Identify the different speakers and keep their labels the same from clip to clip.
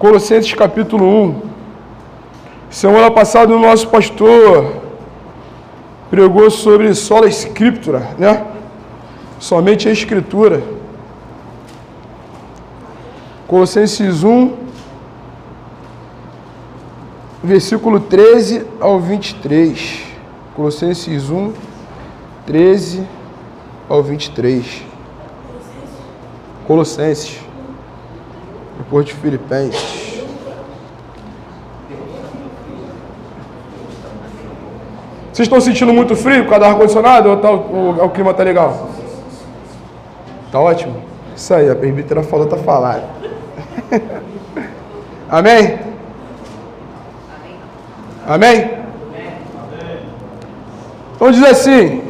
Speaker 1: Colossenses capítulo 1. Semana passada o nosso pastor pregou sobre sola scriptura, né? Somente a escritura. Colossenses 1, versículo 13 ao 23. Colossenses 1, 13 ao 23. Colossenses, depois de Filipenses. Vocês estão sentindo muito frio por causa do ar-condicionado ou o clima tá legal? Tá ótimo? Isso aí, a presbítera falou, tá falado. Amém? Amém? Então diz assim: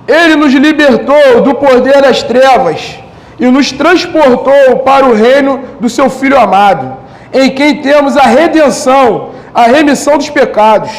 Speaker 1: Ele nos libertou do poder das trevas e nos transportou para o reino do seu Filho amado, em quem temos a redenção, a remissão dos pecados.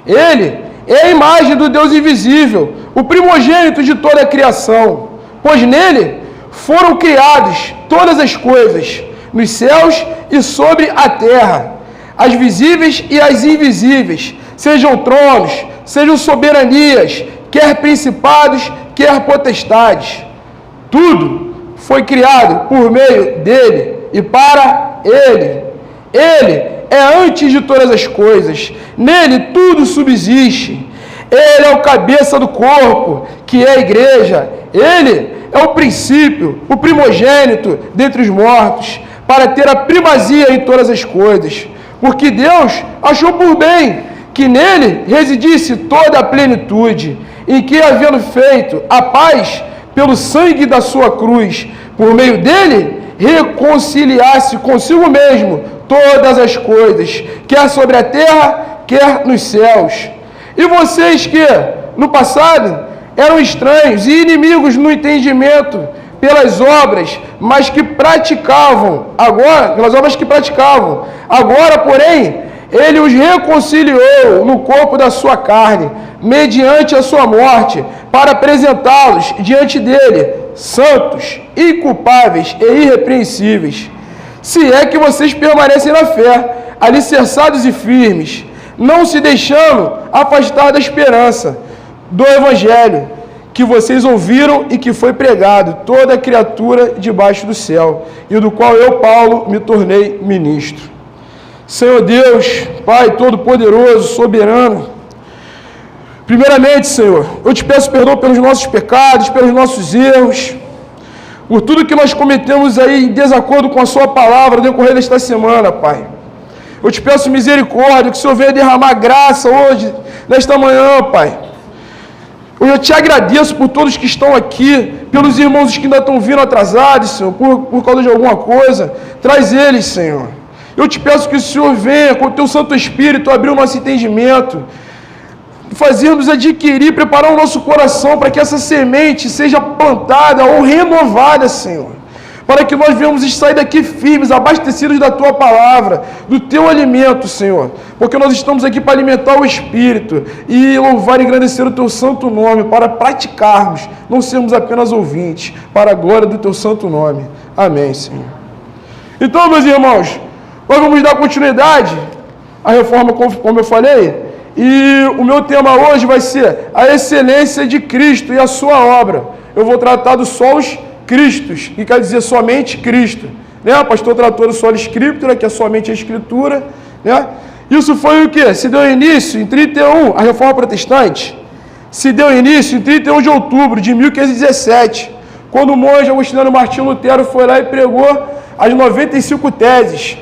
Speaker 1: Ele é a imagem do Deus invisível, o primogênito de toda a criação, pois nele foram criadas todas as coisas, nos céus e sobre a terra, as visíveis e as invisíveis, sejam tronos, sejam soberanias, quer principados, quer potestades. Tudo foi criado por meio dele e para ele. Ele é antes de todas as coisas, nele tudo subsiste. Ele é o cabeça do corpo, que é a igreja. Ele é o princípio, o primogênito dentre os mortos, para ter a primazia em todas as coisas. Porque Deus achou por bem que nele residisse toda a plenitude, em que, havendo feito a paz pelo sangue da sua cruz, por meio dele, reconciliasse consigo mesmo todas as coisas, quer sobre a terra, quer nos céus. E vocês que, no passado, eram estranhos e inimigos no entendimento pelas obras, mas que praticavam, agora, porém, ele os reconciliou no corpo da sua carne, mediante a sua morte, para apresentá-los diante dele, santos, inculpáveis e irrepreensíveis. Se é que vocês permanecem na fé, alicerçados e firmes, não se deixando afastar da esperança do Evangelho, que vocês ouviram e que foi pregado toda a criatura debaixo do céu, e do qual eu, Paulo, me tornei ministro. Senhor Deus, Pai Todo-Poderoso, Soberano, primeiramente, Senhor, eu te peço perdão pelos nossos pecados, pelos nossos erros, por tudo que nós cometemos aí em desacordo com a sua palavra no decorrer desta semana, Pai. Eu te peço misericórdia, que o Senhor venha derramar graça hoje, nesta manhã, Pai. Eu te agradeço por todos que estão aqui, pelos irmãos que ainda estão vindo atrasados, Senhor, por causa de alguma coisa. Traz eles, Senhor. Eu te peço que o Senhor venha, com o teu Santo Espírito, abrir o nosso entendimento, fazer-nos adquirir, preparar o nosso coração para que essa semente seja plantada ou renovada, Senhor. Para que nós venhamos sair daqui firmes, abastecidos da Tua palavra, do Teu alimento, Senhor. Porque nós estamos aqui para alimentar o Espírito e louvar e engrandecer o Teu santo nome, para praticarmos, não sermos apenas ouvintes, para a glória do Teu santo nome. Amém, Senhor. Então, meus irmãos, nós vamos dar continuidade à reforma, como eu falei, e o meu tema hoje vai ser a excelência de Cristo e a sua obra. Eu vou tratar do solos Cristos, que quer dizer somente Cristo, né? O pastor tratou do sola scriptura, que é somente a Escritura, né? Isso foi o que? Se deu início em 31, a Reforma Protestante, se deu início em 31 de outubro de 1517, quando o monge Agostinho Martinho Lutero foi lá e pregou as 95 teses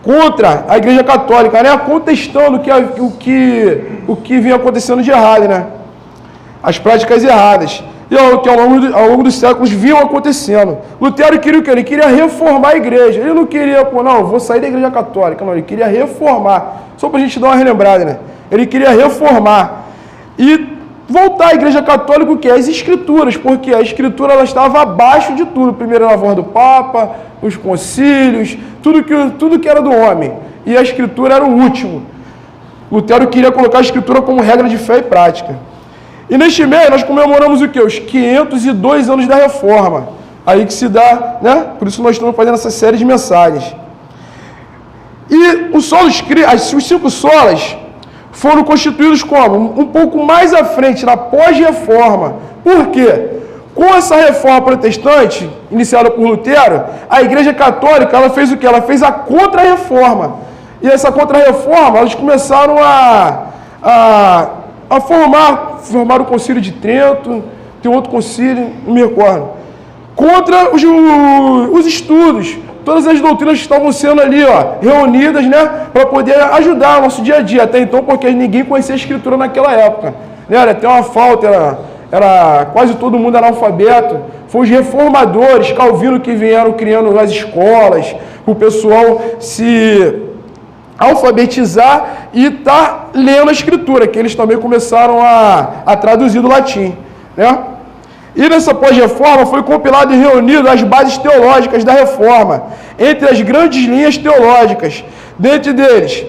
Speaker 1: contra a Igreja Católica, né? Contestando o que vinha acontecendo de errado, né? As práticas erradas. E que ao longo dos séculos vinham acontecendo. Lutero queria o quê? Ele queria reformar a igreja. Ele não queria, vou sair da Igreja Católica. Não, ele queria reformar. Só para a gente dar uma relembrada, né? Ele queria reformar. E voltar à Igreja Católica, o que? As Escrituras, porque a Escritura ela estava abaixo de tudo. Primeiro na voz do Papa, os concílios, tudo que era do homem. E a Escritura era o último. Lutero queria colocar a Escritura como regra de fé e prática. E neste mês nós comemoramos o quê? Os 502 anos da Reforma. Aí que se dá, né? Por isso nós estamos fazendo essa série de mensagens. os 5 solas foram constituídos como? Um pouco mais à frente, na pós-reforma. Por quê? Com essa reforma protestante, iniciada por Lutero, a Igreja Católica, ela fez o quê? Ela fez a contra-reforma. E essa contra-reforma, eles começaram a formar o Concílio de Trento, tem outro concílio, não me recordo, contra os estudos, todas as doutrinas que estavam sendo ali, reunidas, né, para poder ajudar o nosso dia a dia, até então, porque ninguém conhecia a Escritura naquela época, né, era até uma falta, era quase todo mundo analfabeto. Foi os reformadores, Calvino, que vieram criando as escolas, o pessoal se alfabetizar e tá lendo a Escritura, que eles também começaram a traduzir do latim, né? E nessa pós-reforma foi compilado e reunido as bases teológicas da reforma, entre as grandes linhas teológicas. Dentre deles,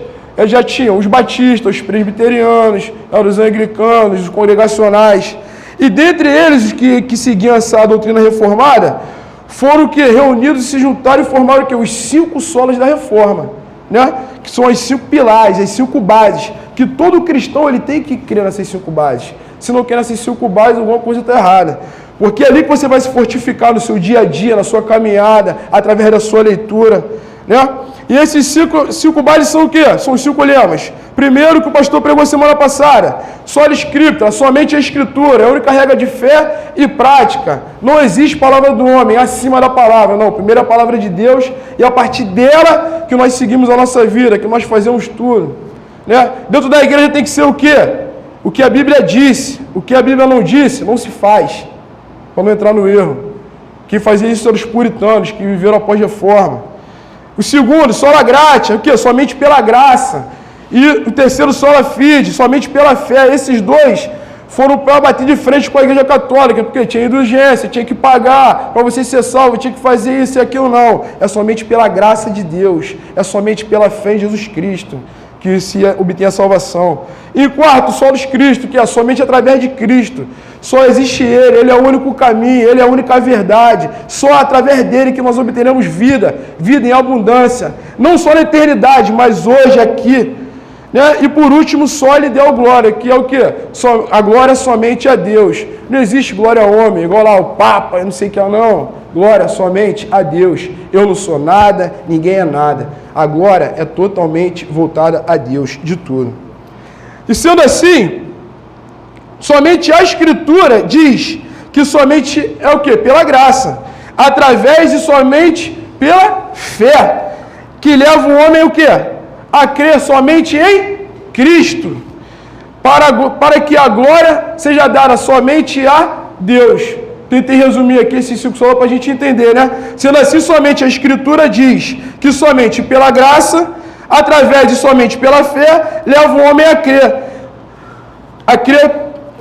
Speaker 1: já tinham os batistas, os presbiterianos, os anglicanos, os congregacionais. E dentre eles que seguiam essa doutrina reformada, foram que reunidos e se juntaram e formaram que os 5 solas da reforma, né? Que são as 5 pilares, as 5 bases, que todo cristão ele tem que crer nessas 5 bases. Se não quer nessas 5 bases, alguma coisa está errada. Porque é ali que você vai se fortificar no seu dia a dia, na sua caminhada, através da sua leitura, né? E esses 5 bases são o quê? São os 5 lemas. Primeiro, que o pastor pregou semana passada, sola scriptura, somente a Escritura, é a única regra de fé e prática. Não existe palavra do homem acima da palavra, não. Primeiro é a palavra de Deus e a partir dela que nós seguimos a nossa vida, que nós fazemos tudo, né? Dentro da igreja tem que ser o quê? O que a Bíblia disse, o que a Bíblia não disse, não se faz. Vamos entrar no erro. Quem fazia isso eram os puritanos, que viveram após reforma. O segundo, sola gratia, o quê? Somente pela graça. E o terceiro, sola fide, somente pela fé. Esses dois foram para bater de frente com a Igreja Católica, porque tinha indulgência, tinha que pagar para você ser salvo, tinha que fazer isso e aquilo. Não, é somente pela graça de Deus, é somente pela fé em Jesus Cristo que se obtém a salvação. E quarto, solos Cristo, que é somente através de Cristo. Só existe Ele é o único caminho, Ele é a única verdade. Só através dele que nós obteremos vida, vida em abundância. Não só na eternidade, mas hoje aqui. Né? E por último, só Ele deu glória, que é o quê? A glória somente a Deus. Não existe glória ao homem, igual lá o Papa, eu não sei o que é, não. Glória somente a Deus. Eu não sou nada, ninguém é nada. A glória é totalmente voltada a Deus, de tudo. E sendo assim, somente a Escritura diz que somente é o quê? Pela graça. Através e somente pela fé. Que leva o homem o quê? A crer somente em Cristo. Para que a glória seja dada somente a Deus. Tentei resumir aqui esses 5 solas para a gente entender, né? Sendo assim, somente a Escritura diz que somente pela graça, através de somente pela fé, leva o homem a crer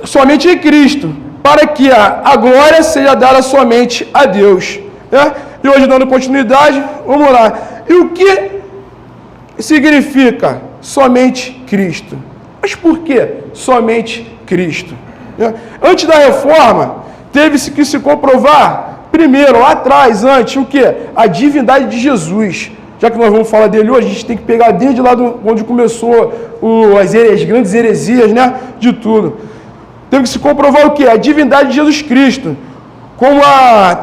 Speaker 1: somente em Cristo, para que a glória seja dada somente a Deus. Né? E hoje, dando continuidade, vamos lá. E o que significa somente Cristo? Mas por que somente Cristo? Né? Antes da reforma, teve-se que se comprovar, primeiro, lá atrás, antes, o quê? A divindade de Jesus. Já que nós vamos falar dele hoje, a gente tem que pegar desde lá onde começou as grandes heresias, né? De tudo. Teve que se comprovar o quê? A divindade de Jesus Cristo. Como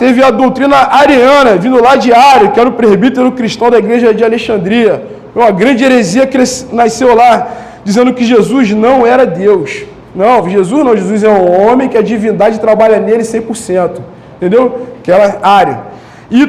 Speaker 1: teve a doutrina ariana, vindo lá de Ário, que era o presbítero cristão da igreja de Alexandria. Uma grande heresia que nasceu lá, dizendo que Jesus não era Deus. Não, Jesus é um homem que a divindade trabalha nele 100%, entendeu? Que era Ário. E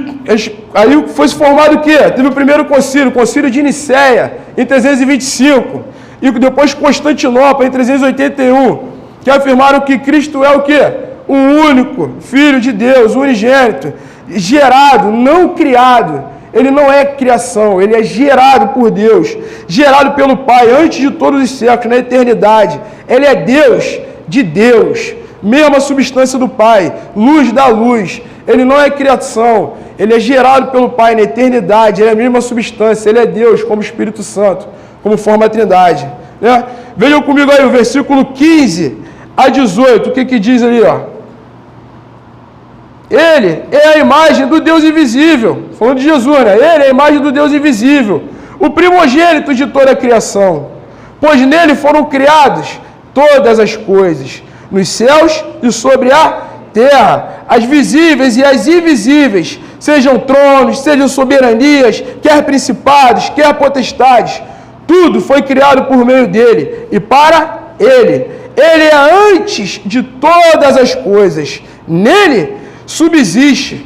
Speaker 1: aí foi formado o quê? Teve o primeiro concílio, o concílio de Nicéia, em 325, e depois Constantinopla, em 381, que afirmaram que Cristo é o quê? O único Filho de Deus, unigênito, gerado, não criado. Ele não é criação, ele é gerado por Deus, gerado pelo Pai, antes de todos os séculos, na eternidade. Ele é Deus de Deus, mesma substância do Pai, luz da luz. Ele não é criação, ele é gerado pelo Pai na eternidade, ele é a mesma substância, ele é Deus como Espírito Santo, como forma da Trindade. Né? Vejam comigo aí o versículo 15 a 18, o que diz ali, ó? Ele é a imagem do Deus invisível, falando de Jesus, né? Ele é a imagem do Deus invisível, o primogênito de toda a criação, pois nele foram criadas todas as coisas, nos céus e sobre a terra, as visíveis e as invisíveis, sejam tronos, sejam soberanias, quer principados, quer potestades, tudo foi criado por meio dele e para ele. Ele é antes de todas as coisas, nele subsiste,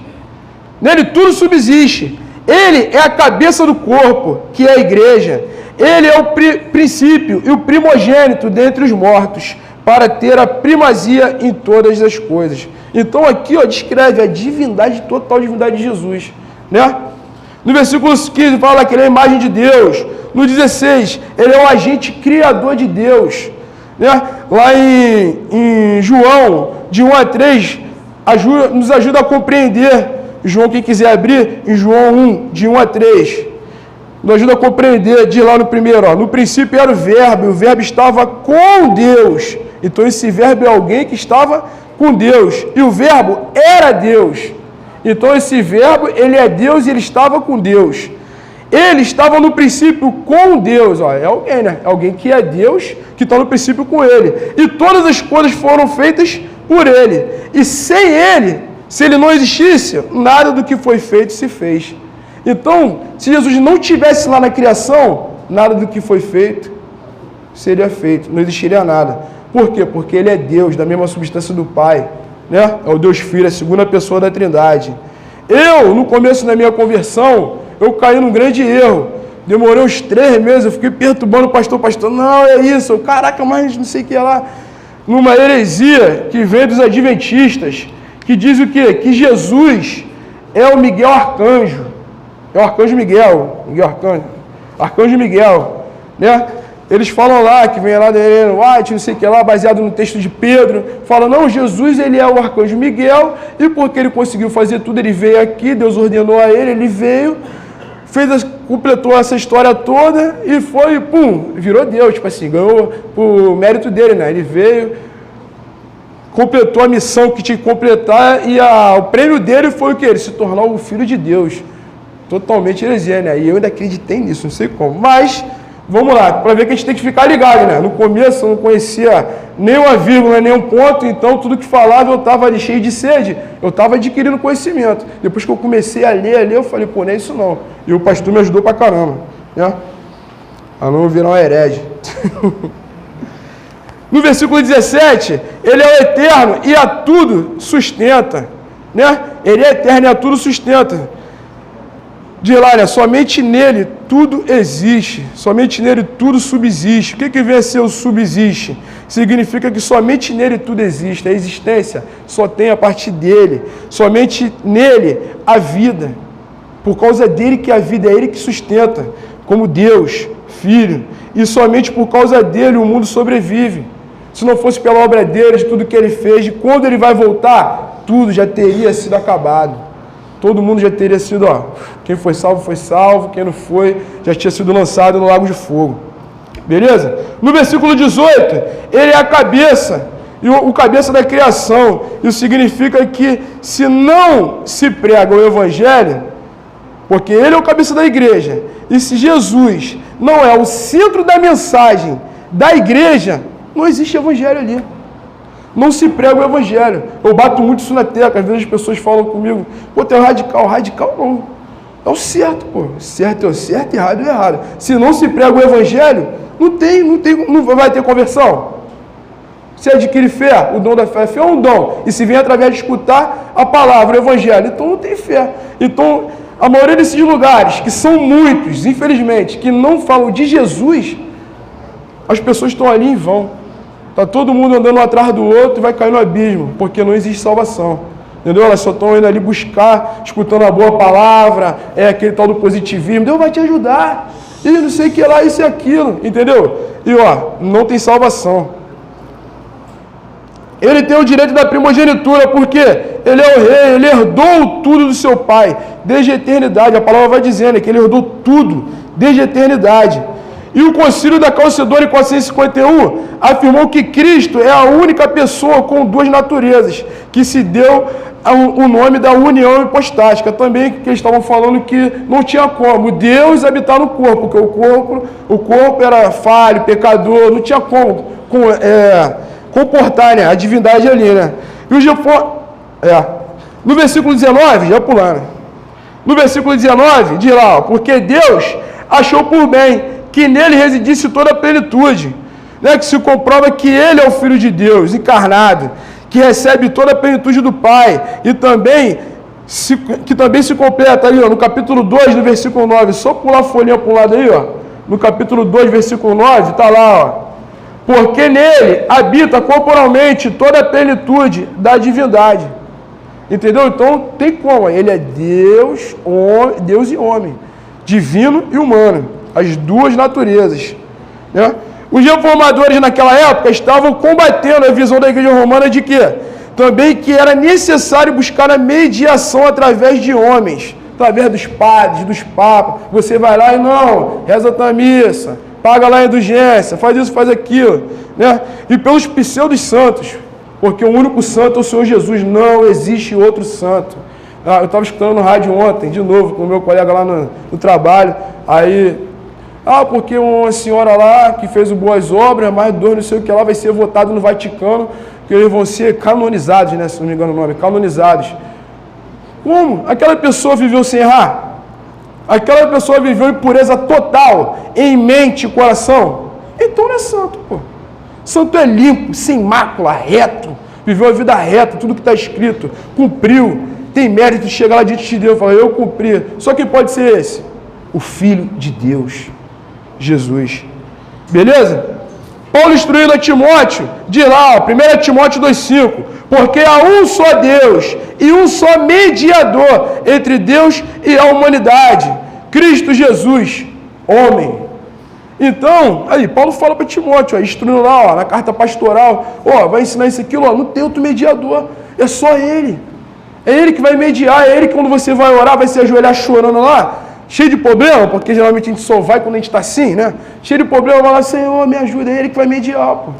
Speaker 1: nele tudo subsiste. Ele é a cabeça do corpo, que é a igreja. Ele é o princípio e o primogênito dentre os mortos, para ter a primazia em todas as coisas. Então aqui, ó, descreve a divindade, total divindade de Jesus, né? No versículo 15 fala que ele é a imagem de Deus. No 16, ele é o agente criador de Deus, né? Lá em João, de 1 a 3, nos ajuda a compreender. João, quem quiser abrir, em João 1, de 1 a 3, nos ajuda a compreender, diz lá no primeiro, ó, no princípio era o verbo, e o verbo estava com Deus. Então esse verbo é alguém que estava com Deus, e o verbo era Deus. Então esse verbo, ele é Deus e ele estava com Deus. Ele estava no princípio com Deus, ó, é alguém, né? É alguém que é Deus, que está no princípio com ele. E todas as coisas foram feitas por ele. E sem ele, se ele não existisse, nada do que foi feito se fez. Então, se Jesus não estivesse lá na criação, nada do que foi feito seria feito, não existiria nada. Por quê? Porque ele é Deus, da mesma substância do Pai, né? É o Deus Filho, a segunda pessoa da Trindade. Eu, no começo da minha conversão, eu caí num grande erro. Demorei uns 3 meses, eu fiquei perturbando o pastor, não, é isso, caraca, mas não sei o que lá. Numa heresia que vem dos adventistas, que diz o quê? Que Jesus é o Miguel Arcanjo. É o Arcanjo Miguel, Arcanjo Miguel, né? Eles falam lá, que vem lá da Helena White, não sei o que lá, baseado no texto de Pedro, falam, não, Jesus, ele é o Arcanjo Miguel, e porque ele conseguiu fazer tudo, ele veio aqui, Deus ordenou a ele veio, completou essa história toda, e foi, pum, virou Deus, tipo assim, ganhou o mérito dele, né? Ele veio, completou a missão que tinha que completar, e o prêmio dele foi o quê? Ele se tornar o Filho de Deus. Totalmente heresia, né? E eu ainda acreditei nisso, não sei como. Mas, vamos lá, para ver que a gente tem que ficar ligado, né? No começo eu não conhecia nenhuma vírgula, nenhum ponto, então tudo que falava eu estava ali cheio de sede, eu estava adquirindo conhecimento. Depois que eu comecei a ler, eu falei, pô, não é isso não. E o pastor me ajudou pra caramba, né? A não virar um herege. No versículo 17, ele é o eterno e a tudo sustenta, né? Ele é eterno e a tudo sustenta. Diz lá, né? Somente nele tudo existe, somente nele tudo subsiste. O que vem a ser o subsiste? Significa que somente nele tudo existe, a existência só tem a partir dele, somente nele a vida, por causa dele que a vida é ele que sustenta, como Deus, Filho, e somente por causa dele o mundo sobrevive. Se não fosse pela obra dele, de tudo que ele fez, de quando ele vai voltar, tudo já teria sido acabado. Todo mundo já teria sido, ó, quem foi salvo, quem não foi, já tinha sido lançado no lago de fogo. Beleza? No versículo 18, ele é a cabeça, e o cabeça da criação. Isso significa que se não se prega o evangelho, porque ele é o cabeça da igreja, e se Jesus não é o centro da mensagem da igreja, não existe evangelho ali. Não se prega o evangelho. Eu bato muito isso na tecla. Às vezes as pessoas falam comigo, pô, tu é radical. Radical não. É o certo, pô. Certo é o certo, errado é o errado. Se não se prega o evangelho, não vai ter conversão. Se adquire fé, o dom da fé é um dom. E se vem através de escutar a palavra, o evangelho, então não tem fé. Então, a maioria desses lugares, que são muitos, infelizmente, que não falam de Jesus, as pessoas estão ali em vão. Está todo mundo andando um atrás do outro e vai cair no abismo, porque não existe salvação. Entendeu? Elas só estão indo ali buscar, escutando a boa palavra, aquele tal do positivismo. Deus vai te ajudar. E não sei o que lá, isso e aquilo. Entendeu? E ó, não tem salvação. Ele tem o direito da primogenitura, porque ele é o rei, ele herdou tudo do seu pai, desde a eternidade. A palavra vai dizendo que ele herdou tudo, desde a eternidade. E o Concílio da Calcedônia, em 451, afirmou que Cristo é a única pessoa com 2 naturezas, que se deu o nome da união hipostática, também que eles estavam falando que não tinha como Deus habitar no corpo, porque o corpo era falho, pecador, não tinha como comportar, né, a divindade ali, né? E no versículo 19, já pulando, no versículo 19, diz lá, porque Deus achou por bem que nele residisse toda a plenitude, né, que se comprova que ele é o Filho de Deus, encarnado, que recebe toda a plenitude do Pai, e também que também se completa ali, ó, no capítulo 2, no versículo 9, só pular a folhinha para um lado aí, ó, no capítulo 2, versículo 9, está lá, ó, porque nele habita corporalmente toda a plenitude da divindade, entendeu? Então, tem como, ele é Deus, Deus e homem, divino e humano, as duas naturezas, né? Os reformadores naquela época estavam combatendo a visão da igreja romana de que também que era necessário buscar a mediação através de homens, através dos padres, dos papas. Você vai lá e não, reza a tua missa, paga lá a indulgência, faz isso, faz aquilo, né? E pelos pseudos santos, porque o único santo é o Senhor Jesus, não existe outro santo. Eu estava escutando no rádio ontem, de novo, com o meu colega lá no trabalho, aí... porque uma senhora lá que fez o Boas Obras, mais dois, não sei o que lá, vai ser votado no Vaticano, que eles vão ser canonizados, né? Se não me engano o nome, canonizados. Como? Aquela pessoa viveu sem errar? Aquela pessoa viveu em pureza total, em mente e coração? Então não é santo, pô. Santo é limpo, sem mácula, reto, viveu a vida reta, tudo que está escrito, cumpriu, tem mérito de chegar lá diante de Deus e falar, eu cumpri. Só quem pode ser esse? O Filho de Deus, Jesus. Beleza? Paulo instruindo a Timóteo, diz lá, 1 Timóteo 2,5, porque há um só Deus e um só mediador entre Deus e a humanidade, Cristo Jesus, homem. Então, aí, Paulo fala para Timóteo, instruindo lá, ó, na carta pastoral, vai ensinar isso aqui, não tem outro mediador, é só ele. É ele que vai mediar, é ele que quando você vai orar, vai se ajoelhar chorando lá, cheio de problema, porque geralmente a gente só vai quando a gente está assim, né? Cheio de problema, vai lá, Senhor, me ajuda, é ele que vai mediar, pô.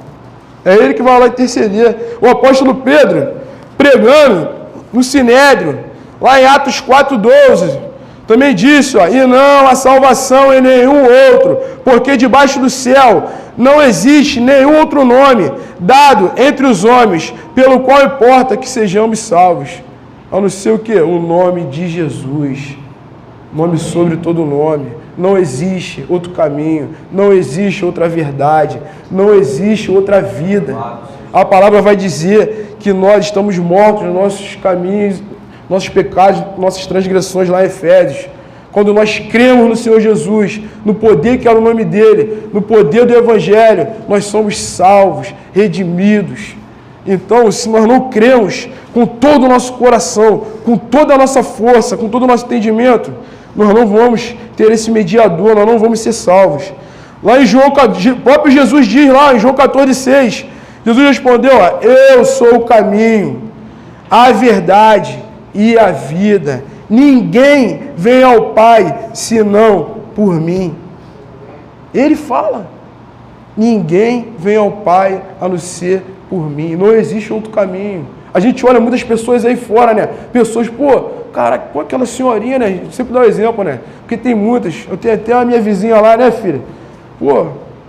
Speaker 1: É ele que vai lá interceder. O apóstolo Pedro, pregando no Sinédrio, lá em Atos 4,12, também disse, e não há salvação em nenhum outro, porque debaixo do céu não existe nenhum outro nome dado entre os homens, pelo qual importa que sejamos salvos. A não ser o quê? O nome de Jesus. Nome sobre todo nome. Não existe outro caminho, não existe outra verdade, não existe outra vida. A palavra vai dizer que nós estamos mortos nos nossos caminhos, nossos pecados, nossas transgressões lá em Efésios. Quando nós cremos no Senhor Jesus, no poder que é o nome dele, no poder do Evangelho, nós somos salvos, redimidos. Então, se nós não cremos com todo o nosso coração, com toda a nossa força, com todo o nosso entendimento, nós não vamos ter esse mediador, nós não vamos ser salvos. Lá em João, o próprio Jesus diz lá em João 14,6, Jesus respondeu, eu sou o caminho, a verdade e a vida. Ninguém vem ao Pai senão por mim. Ele fala, ninguém vem ao Pai a não ser por mim. Não existe outro caminho. A gente olha muitas pessoas aí fora, né? Pessoas, aquela senhorinha, né? Sempre dá um exemplo, né? Porque tem muitas. Eu tenho até a minha vizinha lá, né, filha?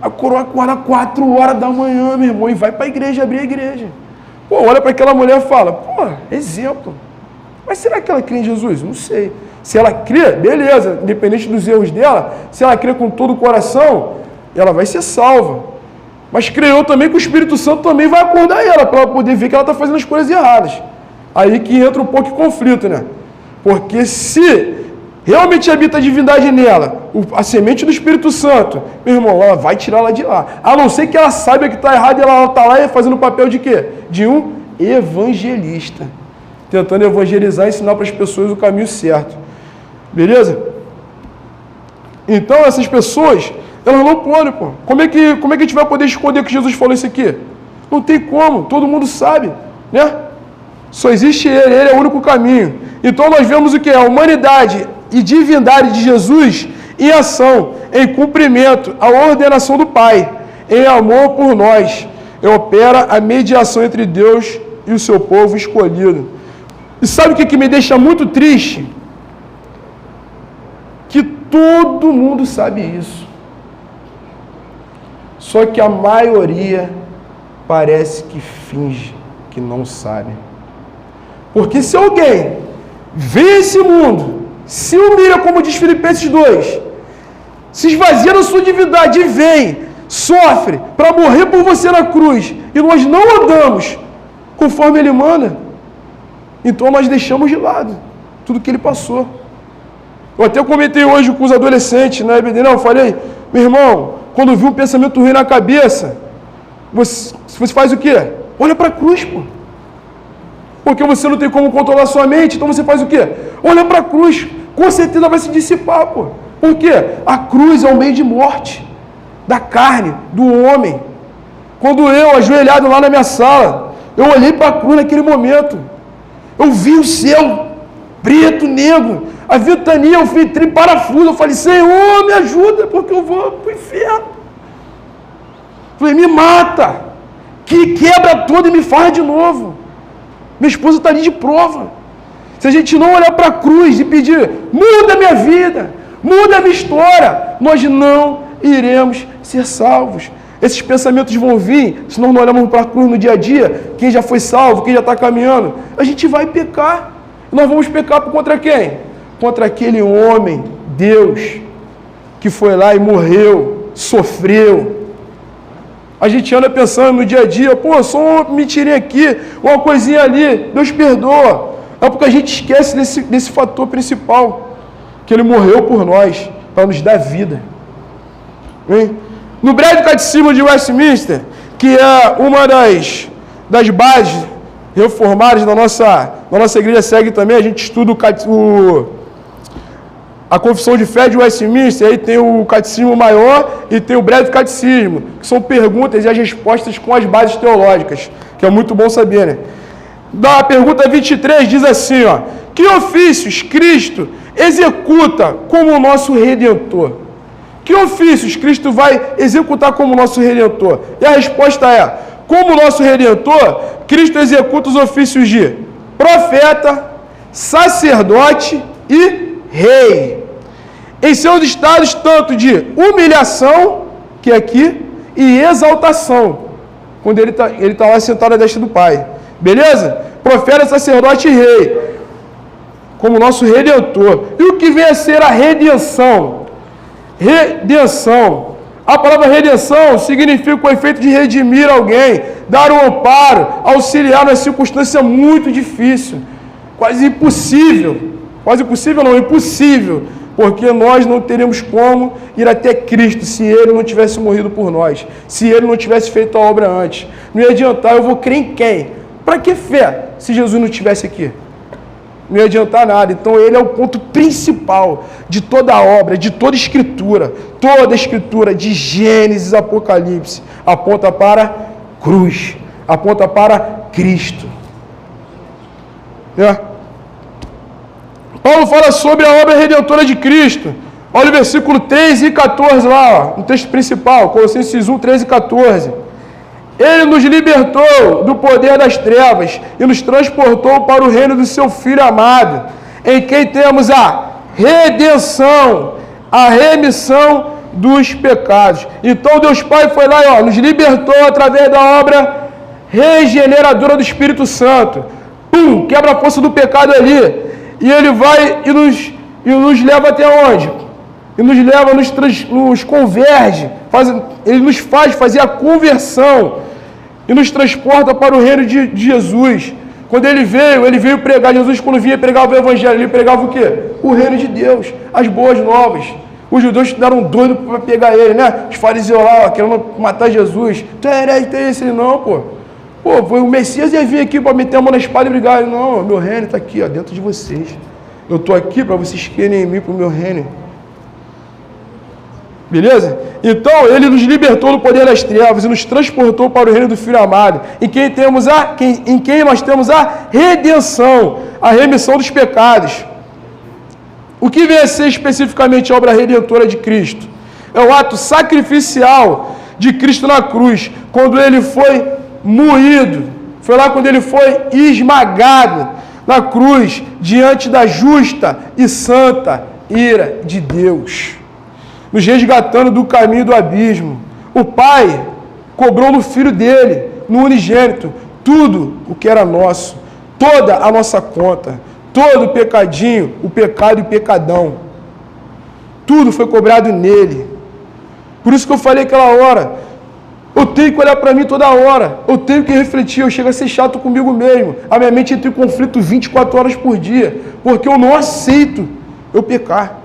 Speaker 1: A coroa acorda 4 horas da manhã, meu irmão, e vai para a igreja, abrir a igreja. Olha para aquela mulher e fala, exemplo. Mas será que ela crê em Jesus? Não sei. Se ela crê, beleza, independente dos erros dela, se ela crê com todo o coração, ela vai ser salva. Mas creio também que o Espírito Santo também vai acordar ela, para ela poder ver que ela está fazendo as coisas erradas. Aí que entra um pouco de conflito, né? Porque se realmente habita a divindade nela, a semente do Espírito Santo, meu irmão, ela vai tirar ela de lá. A não ser que ela saiba que está errado e ela está lá fazendo o papel de quê? De um evangelista. Tentando evangelizar e ensinar para as pessoas o caminho certo. Beleza? Então, essas pessoas, elas não podem, pô. Como é que a gente vai poder esconder que Jesus falou isso aqui? Não tem como, todo mundo sabe, né? Só existe ele é o único caminho. Então, nós vemos o que? A humanidade e divindade de Jesus em ação, em cumprimento à ordenação do Pai, em amor por nós, e opera a mediação entre Deus e o seu povo escolhido. E sabe o que me deixa muito triste? Que todo mundo sabe isso. Só que a maioria parece que finge que não sabe. Porque se alguém vê esse mundo, se humilha, como diz Filipenses 2, se esvazia da sua divindade e vem, sofre para morrer por você na cruz, e nós não andamos conforme Ele manda, então nós deixamos de lado tudo que Ele passou. Eu até comentei hoje com os adolescentes, né, BD? Eu falei, meu irmão, quando viu um pensamento ruim na cabeça, você faz o quê? Olha para a cruz, pô. Porque você não tem como controlar sua mente, então você faz o quê? Olha para a cruz, com certeza vai se dissipar, pô. Por quê? A cruz é o meio de morte da carne, do homem. Quando eu, ajoelhado lá na minha sala, eu olhei para a cruz naquele momento, eu vi o céu preto, negro, a ventania, eu filtrei parafuso, eu falei, Senhor, me ajuda, porque eu vou para o inferno. Falei, me mata, que quebra tudo e me faz de novo. Minha esposa está ali de prova. Se a gente não olhar para a cruz e pedir, muda a minha vida, muda a minha história, nós não iremos ser salvos. Esses pensamentos vão vir, se nós não olharmos para a cruz no dia a dia, quem já foi salvo, quem já está caminhando, a gente vai pecar. Nós vamos pecar contra quem? Contra aquele homem, Deus, que foi lá e morreu, sofreu. A gente anda pensando no dia a dia, pô, só uma mentirinha aqui, uma coisinha ali, Deus perdoa. É porque a gente esquece desse fator principal, que Ele morreu por nós, para nos dar vida. Hein? No breve catecismo de Westminster, que é uma das bases reformadas da nossa igreja segue também, a gente estuda a confissão de fé de Westminster, aí tem o catecismo maior e tem o breve catecismo, que são perguntas e as respostas com as bases teológicas, que é muito bom saber, né? Da pergunta 23 diz assim, ó, que ofícios Cristo executa como o nosso Redentor? Que ofícios Cristo vai executar como nosso Redentor? E a resposta é, como nosso Redentor, Cristo executa os ofícios de profeta, sacerdote e rei, em seus estados tanto de humilhação, que é aqui, e exaltação, quando ele tá lá sentado à destra do Pai. Beleza? Profeta, sacerdote e rei, como nosso Redentor. E o que vem a ser a redenção? Redenção. A palavra redenção significa o efeito de redimir alguém, dar um amparo, auxiliar numa circunstância muito difícil, quase impossível. Quase impossível não, impossível, porque nós não teríamos como ir até Cristo se Ele não tivesse morrido por nós, se Ele não tivesse feito a obra antes. Não ia adiantar, eu vou crer em quem? Para que fé, se Jesus não estivesse aqui? Não ia adiantar nada. Então Ele é o ponto principal de toda a obra, de toda a escritura. Toda a escritura, de Gênesis a Apocalipse, aponta para a cruz, aponta para Cristo. Paulo fala sobre a obra redentora de Cristo. Olha o versículo 13 e 14 lá, ó, no texto principal, Colossenses 1, 13 e 14. Ele nos libertou do poder das trevas e nos transportou para o reino do seu Filho amado, em quem temos a redenção, a remissão dos pecados. Então Deus Pai foi lá e nos libertou através da obra regeneradora do Espírito Santo. Pum, quebra a força do pecado ali. E Ele vai e nos leva até onde? E nos leva, nos converge, Ele nos faz fazer a conversão e nos transporta para o reino de Jesus. Quando Ele veio pregar. Jesus, quando vinha pregar o Evangelho, Ele pregava o quê? O reino de Deus, as boas novas. Os judeus ficaram doidos para pegar Ele, né? Os fariseus lá, querendo matar Jesus. Tu é herege, tu é esse? Não, pô. Pô, foi o Messias ia vir aqui para meter a mão na espada e brigar. Não, meu reino está aqui, ó, dentro de vocês. Eu estou aqui para vocês querem em mim, para o meu reino. Beleza? Então, Ele nos libertou do poder das trevas e nos transportou para o reino do Filho amado, em quem nós temos a redenção, a remissão dos pecados. O que vem a ser especificamente a obra redentora de Cristo? É o ato sacrificial de Cristo na cruz, quando Ele foi moído. Foi lá quando Ele foi esmagado, na cruz, diante da justa e santa ira de Deus, nos resgatando do caminho do abismo. O Pai cobrou no Filho dele, no unigênito, tudo o que era nosso, toda a nossa conta, todo o pecadinho, o pecado e o pecadão. Tudo foi cobrado nele. Por isso que eu falei aquela hora, eu tenho que olhar para mim toda hora, eu tenho que refletir, eu chego a ser chato comigo mesmo. A minha mente entra em conflito 24 horas por dia, porque eu não aceito eu pecar.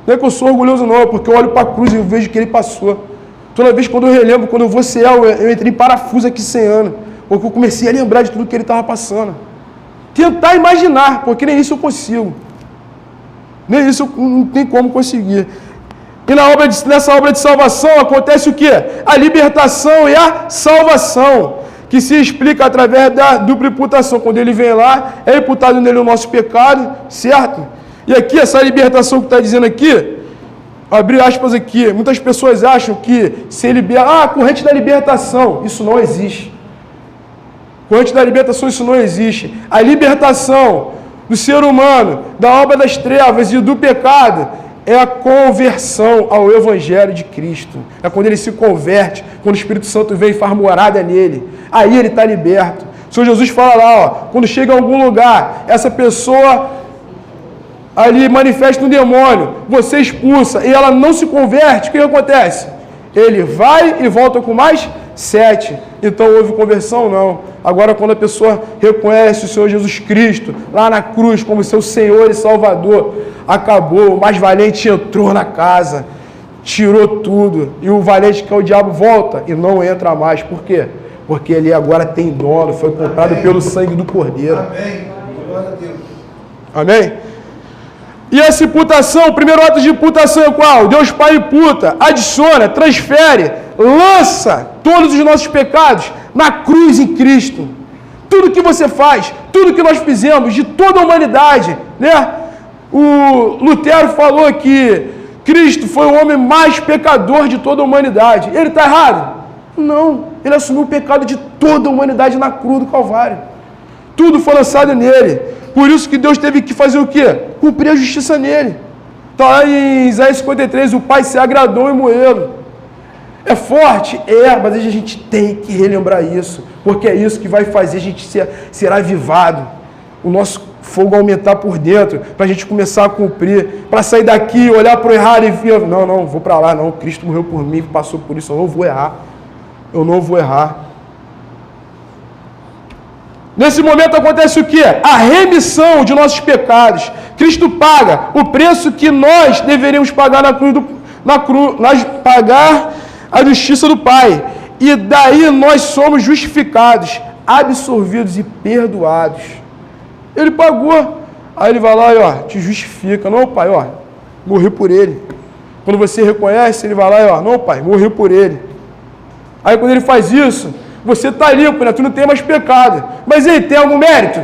Speaker 1: Não é que eu sou orgulhoso não, é porque eu olho para a cruz e eu vejo que ele passou. Toda vez quando eu relembro, quando eu vou ser eu entrei em parafuso aqui 100 anos, porque eu comecei a lembrar de tudo que ele estava passando. Tentar imaginar, porque nem isso eu consigo. Nem isso eu não tem como conseguir. E nessa obra de salvação acontece o quê? A libertação e a salvação, que se explica através da dupla imputação. Quando ele vem lá, é imputado nele o nosso pecado, certo? E aqui, essa libertação que está dizendo aqui, abrir aspas aqui, muitas pessoas acham que se libera, corrente da libertação, isso não existe. Corrente da libertação, isso não existe. A libertação do ser humano, da obra das trevas e do pecado, é a conversão ao Evangelho de Cristo. É quando ele se converte, quando o Espírito Santo vem e faz morada nele. Aí ele está liberto. O Senhor Jesus fala lá, quando chega em algum lugar, essa pessoa ali manifesta um demônio, você expulsa e ela não se converte, o que acontece? Ele vai e volta com mais 7. Então houve conversão? Não. Agora, quando a pessoa reconhece o Senhor Jesus Cristo lá na cruz como seu Senhor e Salvador, acabou, o mais valente entrou na casa, tirou tudo, e o valente, que é o diabo, volta e não entra mais. Por quê? Porque ele agora tem dono, foi comprado pelo sangue do Cordeiro.
Speaker 2: Amém. Glória a Deus.
Speaker 1: Amém? E essa imputação, o primeiro ato de imputação é qual? Deus Pai imputa, adiciona, transfere, lança todos os nossos pecados na cruz em Cristo. Tudo que você faz, tudo que nós fizemos, de toda a humanidade, né? O Lutero falou que Cristo foi o homem mais pecador de toda a humanidade. Ele está errado? Não. Ele assumiu o pecado de toda a humanidade na cruz do Calvário. Tudo foi lançado nele. Por isso que Deus teve que fazer o quê? Cumprir a justiça nele. Está lá em Isaías 53, o Pai se agradou em moê-lo. É forte? É, mas a gente tem que relembrar isso, porque é isso que vai fazer a gente ser avivado. O nosso fogo aumentar por dentro, para a gente começar a cumprir, para sair daqui, olhar para o errado e ver, não vou para lá, não, Cristo morreu por mim, passou por isso, eu não vou errar. Eu não vou errar. Nesse momento acontece o quê? A remissão de nossos pecados. Cristo paga o preço que nós deveríamos pagar pagar a justiça do Pai. E daí nós somos justificados, absolvidos e perdoados. Ele pagou. Aí ele vai lá e te justifica. Não, Pai, morri por ele. Quando você reconhece, ele vai lá e não, Pai, morri por ele. Aí quando ele faz isso, você está limpo, né? Tu não tem mais pecado. Mas ele tem algum mérito?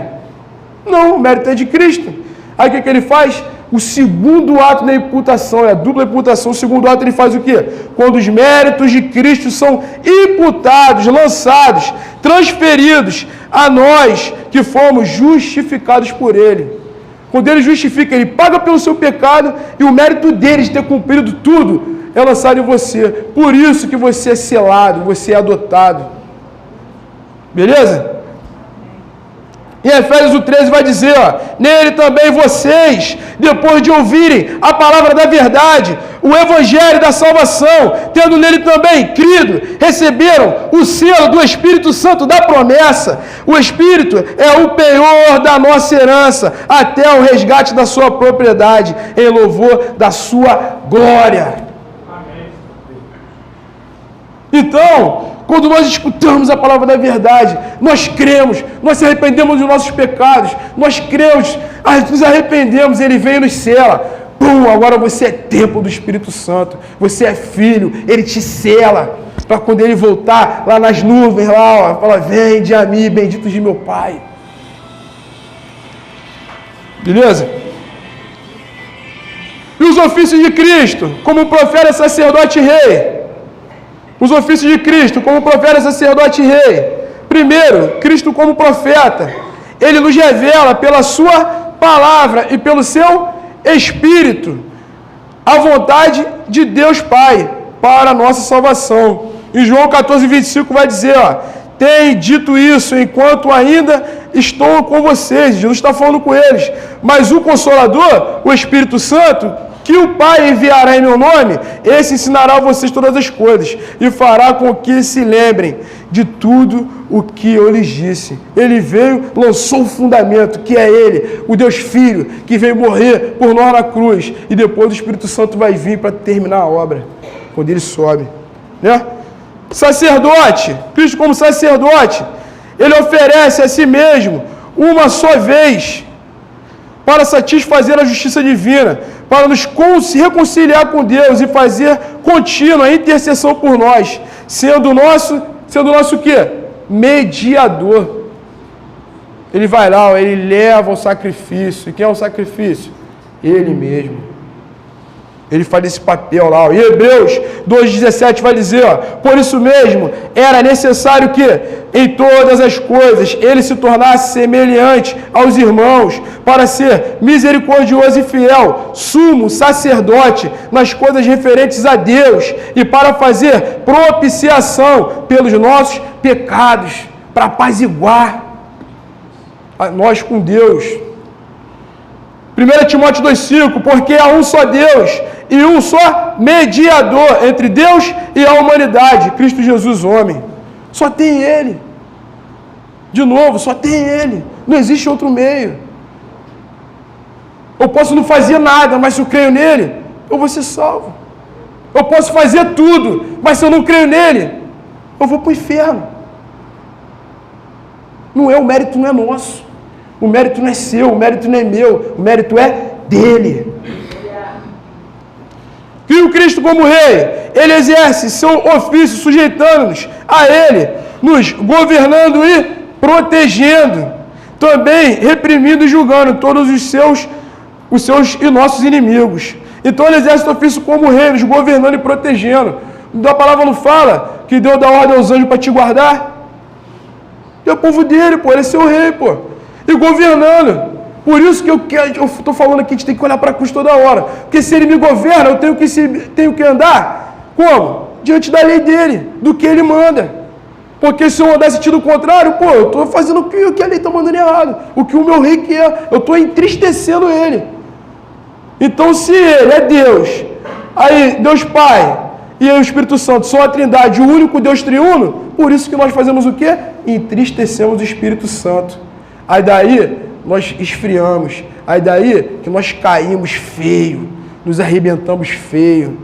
Speaker 1: Não, o mérito é de Cristo. Aí o que ele faz? O segundo ato da imputação, é a dupla imputação. O segundo ato ele faz o quê? Quando os méritos de Cristo são imputados, lançados, transferidos a nós que fomos justificados por ele. Quando ele justifica, ele paga pelo seu pecado e o mérito dele de ter cumprido tudo é lançado em você. Por isso que você é selado, você é adotado. Beleza? Em Efésios 13 vai dizer, nele também vocês, depois de ouvirem a palavra da verdade, o evangelho da salvação, tendo nele também crido, receberam o selo do Espírito Santo da promessa. O Espírito é o penhor da nossa herança, até o resgate da sua propriedade, em louvor da sua glória. Então, quando nós escutamos a palavra da verdade, nós cremos, nós se arrependemos dos nossos pecados, nós cremos, nos arrependemos, ele veio e nos sela. Agora você é templo do Espírito Santo, você é filho, ele te sela, para quando ele voltar lá nas nuvens, fala, vende a mim, benditos de meu Pai. Beleza? E os ofícios de Cristo, como profeta, sacerdote e rei. Os ofícios de Cristo, como profeta, sacerdote e rei. Primeiro, Cristo como profeta. Ele nos revela pela sua palavra e pelo seu Espírito a vontade de Deus Pai para a nossa salvação. Em João 14, 25 vai dizer, tem dito isso enquanto ainda estou com vocês. Jesus está falando com eles. Mas o Consolador, o Espírito Santo, que o Pai enviará em meu nome, esse ensinará a vocês todas as coisas e fará com que se lembrem de tudo o que eu lhes disse. Ele veio, lançou o fundamento, que é Ele, o Deus Filho, que veio morrer por nós na cruz. E depois o Espírito Santo vai vir para terminar a obra, quando Ele sobe. Né? Sacerdote, Cristo como sacerdote, Ele oferece a si mesmo uma só vez para satisfazer a justiça divina, para nos reconciliar com Deus e fazer contínua a intercessão por nós, sendo nosso o quê? Mediador. Ele vai lá, ele leva o sacrifício. E quem é o sacrifício? Ele mesmo. Ele faz esse papel lá. E Hebreus 2,17 vai dizer, por isso mesmo, era necessário que, em todas as coisas, ele se tornasse semelhante aos irmãos, para ser misericordioso e fiel, sumo sacerdote nas coisas referentes a Deus, e para fazer propiciação pelos nossos pecados, para apaziguar a nós com Deus. 1 Timóteo 2,5, porque há um só Deus e um só mediador entre Deus e a humanidade, Cristo Jesus, homem. Só tem Ele. De novo, só tem Ele. Não existe outro meio. Eu posso não fazer nada, mas se eu creio nele, eu vou ser salvo. Eu posso fazer tudo, mas se eu não creio nele, eu vou para o inferno. O mérito não é nosso. O mérito não é seu, o mérito não é meu, o mérito é dele. Viu Cristo como rei? Ele exerce seu ofício sujeitando-nos a ele, nos governando e protegendo, também reprimindo e julgando todos os seus e nossos inimigos. Então ele exerce o ofício como rei, nos governando e protegendo. A palavra não fala que Deus dá ordem aos anjos para te guardar? É o povo dele, pô, ele é seu rei, pô. E governando. Por isso que eu estou falando aqui, a gente tem que olhar para a cruz toda hora. Porque se ele me governa, eu tenho que andar como? Diante da lei dele, do que ele manda. Porque se eu andar em sentido contrário, pô, eu estou fazendo o que a lei está mandando errado. O que o meu rei quer. Eu estou entristecendo ele. Então, se ele é Deus, aí Deus Pai e aí o Espírito Santo são a Trindade, o único Deus triuno, por isso que nós fazemos o quê? Entristecemos o Espírito Santo. Aí daí nós esfriamos, aí daí que nós caímos feio, nos arrebentamos feio.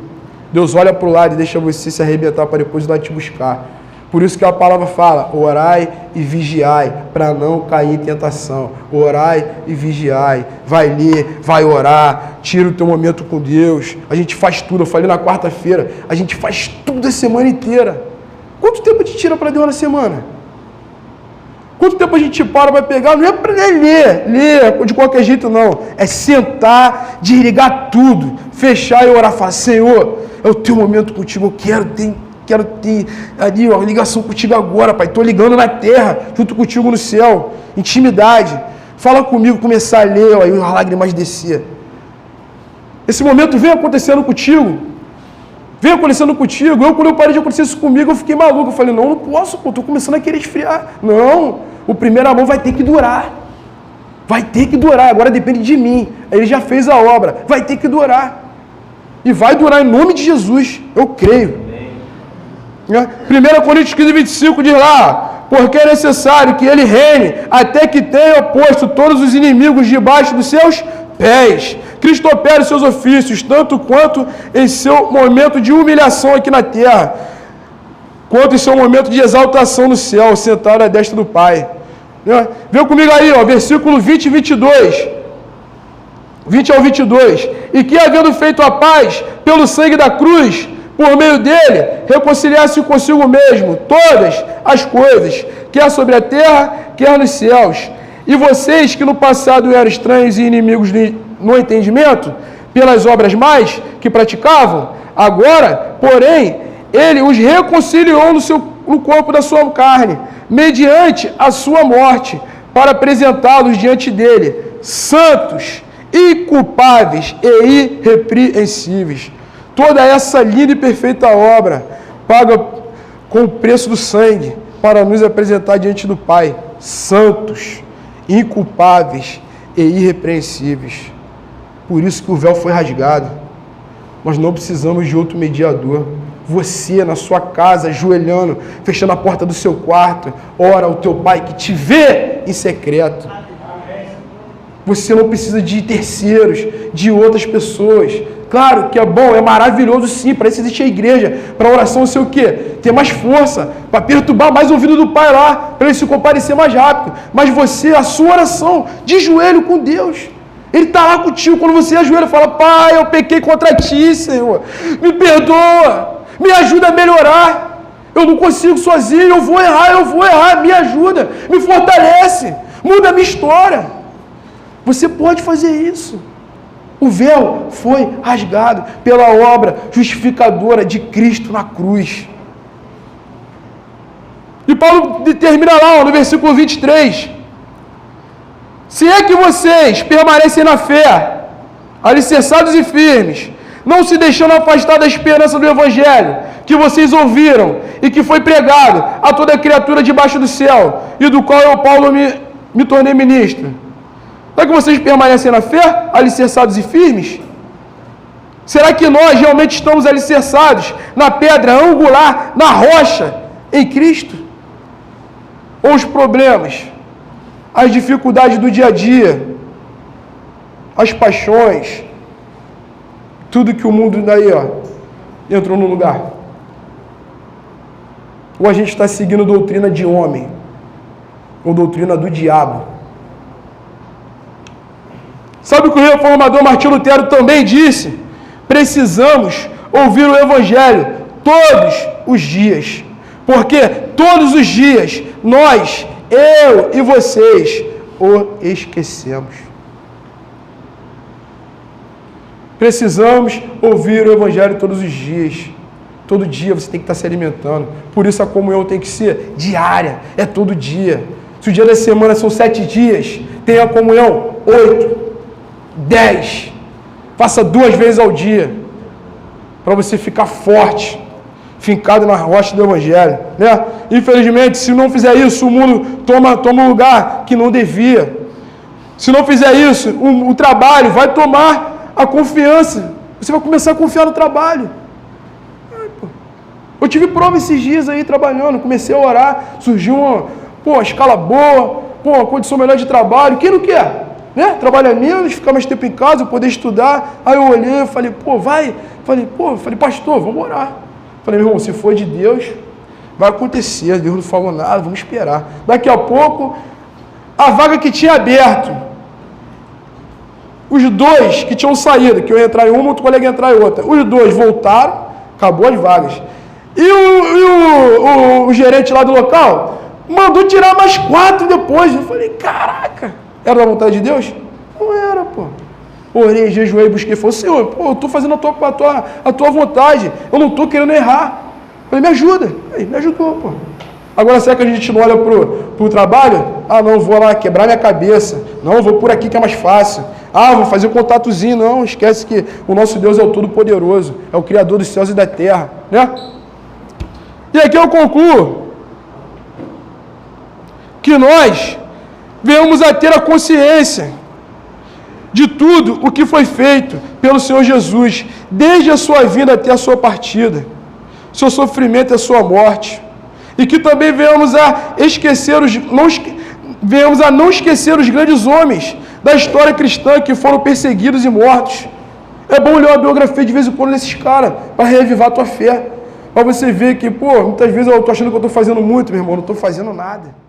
Speaker 1: Deus olha para o lado e deixa você se arrebentar para depois ir lá te buscar. Por isso que a palavra fala, orai e vigiai, para não cair em tentação. Orai e vigiai, vai ler, vai orar, tira o teu momento com Deus. A gente faz tudo, eu falei na quarta-feira, a gente faz tudo a semana inteira. Quanto tempo a gente tira para Deus na semana? Quanto tempo a gente para pegar? Não é para ler de qualquer jeito, não. É sentar, desligar tudo, fechar e orar. Falar, Senhor, é o teu momento contigo. Eu quero ter ali uma ligação contigo agora, Pai. Estou ligando na terra, junto contigo no céu. Intimidade. Fala comigo, começar a ler, aí as lágrimas descer. Esse momento vem acontecendo contigo. Vem acontecendo contigo. Quando eu parei de acontecer isso comigo, eu fiquei maluco. Eu falei, não posso, pô, estou começando a querer esfriar. Não, o primeiro amor vai ter que durar. Vai ter que durar, agora depende de mim. Ele já fez a obra, vai ter que durar. E vai durar em nome de Jesus, eu creio. 1 Coríntios 15, 25 diz lá, porque é necessário que ele reine até que tenha posto todos os inimigos debaixo dos seus pés. Cristo opera os seus ofícios, tanto quanto em seu momento de humilhação aqui na terra, quanto em seu momento de exaltação no céu, sentado à destra do Pai. Vê comigo aí, versículo 20 e 22. 20 ao 22. E que, havendo feito a paz pelo sangue da cruz, por meio dele, reconciliasse consigo mesmo todas as coisas, quer sobre a terra, quer nos céus. E vocês que no passado eram estranhos e inimigos no entendimento, pelas obras mais que praticavam, agora, porém, ele os reconciliou no corpo da sua carne, mediante a sua morte, para apresentá-los diante dele, santos, inculpáveis e irrepreensíveis. Toda essa linda e perfeita obra, paga com o preço do sangue, para nos apresentar diante do Pai, santos, inculpáveis e irrepreensíveis. Por isso que o véu foi rasgado. Nós não precisamos de outro mediador. Você, na sua casa, ajoelhando, fechando a porta do seu quarto, ora ao teu Pai que te vê em secreto. Você não precisa de terceiros, de outras pessoas. Claro que é bom, é maravilhoso sim, para isso existe a igreja, para a oração ser o quê? Ter mais força, para perturbar mais o ouvido do Pai lá, para ele se comparecer mais rápido. Mas você, a sua oração, de joelho com Deus, Ele está lá contigo, quando você ajoelha e fala, Pai, eu pequei contra ti, Senhor, me perdoa, me ajuda a melhorar, eu não consigo sozinho, eu vou errar, me ajuda, me fortalece, muda a minha história. Você pode fazer isso. O véu foi rasgado pela obra justificadora de Cristo na cruz. E Paulo termina lá no versículo 23. Se é que vocês permanecem na fé, alicerçados e firmes, não se deixando afastar da esperança do Evangelho, que vocês ouviram e que foi pregado a toda criatura debaixo do céu, e do qual eu, Paulo, me tornei ministro. Será que vocês permanecem na fé, alicerçados e firmes? Será que nós realmente estamos alicerçados na pedra angular, na rocha, em Cristo? Ou os problemas, as dificuldades do dia a dia, as paixões, tudo que o mundo daí, entrou no lugar? Ou a gente está seguindo doutrina de homem, ou doutrina do diabo? Sabe o que o reformador Martinho Lutero também disse? Precisamos ouvir o Evangelho todos os dias. Porque todos os dias nós, eu e vocês, o esquecemos. Precisamos ouvir o Evangelho todos os dias. Todo dia você tem que estar se alimentando. Por isso a comunhão tem que ser diária, é todo dia. Se o dia da semana são 7 dias, tem a comunhão 8. 10, faça 2 vezes ao dia, para você ficar forte, fincado na rocha do Evangelho, né? Infelizmente, se não fizer isso, o mundo toma um lugar que não devia. Se não fizer isso, o trabalho vai tomar a confiança, você vai começar a confiar no trabalho. Eu tive prova esses dias aí, trabalhando, comecei a orar, surgiu uma escala boa, uma condição melhor de trabalho, quem não quer? Né? Trabalhar menos, ficar mais tempo em casa, poder estudar. Aí eu olhei e falei, falei, pastor, vamos orar. Falei, meu irmão, se for de Deus, vai acontecer. Deus não falou nada, vamos esperar. Daqui a pouco, a vaga que tinha aberto, os 2 que tinham saído, que eu ia entrar em uma, outro colega ia entrar em outra, os 2 voltaram, acabou as vagas. E o gerente lá do local mandou tirar mais 4 depois. Eu falei, caraca! Era da vontade de Deus? Não era, pô. Orei, jejuei, busquei, falei, Senhor, eu estou fazendo a tua vontade, eu não estou querendo errar. Falei, me ajuda. Aí, me ajudou, pô. Agora, será que a gente não olha pro trabalho? Ah, não, vou lá quebrar minha cabeça. Não, vou por aqui que é mais fácil. Ah, vou fazer um contatozinho. Não, esquece que o nosso Deus é o Todo-Poderoso, é o Criador dos céus e da terra, né? E aqui eu concluo que nós venhamos a ter a consciência de tudo o que foi feito pelo Senhor Jesus, desde a sua vinda até a sua partida, seu sofrimento e a sua morte, e que também venhamos a não esquecer os grandes homens da história cristã que foram perseguidos e mortos. É bom ler uma biografia de vez em quando desses caras, para reavivar a tua fé, para você ver que, muitas vezes eu estou achando que eu estou fazendo muito, meu irmão, não estou fazendo nada.